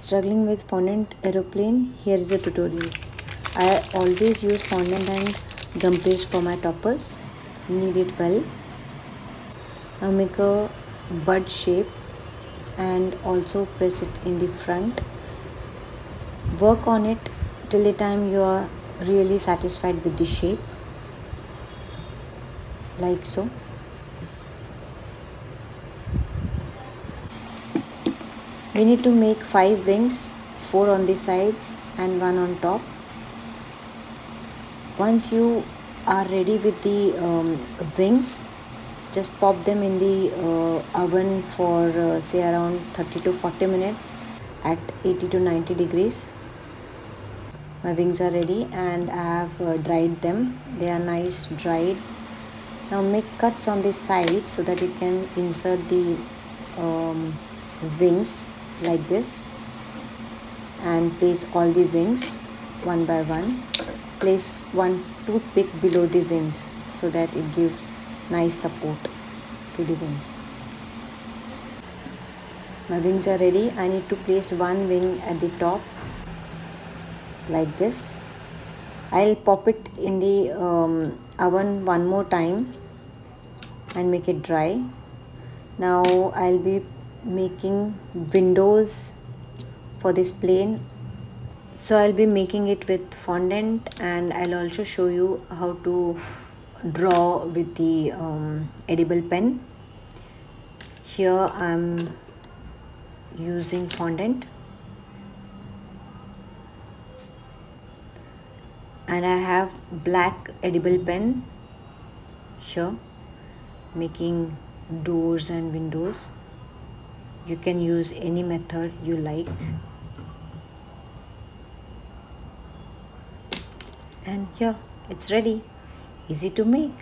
Struggling with fondant aeroplane? Here is a tutorial. I always use fondant and gum paste for my toppers. Knead it well. Now make a bud shape and also press it in the front. Work on it till the time you are really satisfied with the shape, like so. We need to make 5 wings, 4 on the sides and 1 on top. Once you are ready with the wings, just pop them in the oven for say around 30 to 40 minutes at 80 to 90 degrees. My wings are ready and I have dried them. They are nice dried. Now make cuts on the sides so that you can insert the wings like this, and place all the wings one by one. Place one toothpick below the wings so that it gives nice support to the wings. My wings are ready. I need to place one wing at the top like this. I'll pop it in the oven one more time and make it dry. Now I'll be making windows for this plane. So I'll be making it with fondant, and I'll also show you how to draw with the edible pen. Here I'm using fondant and I have black edible pen here, making doors and windows. You can use any method you like. And here it's ready, easy to make.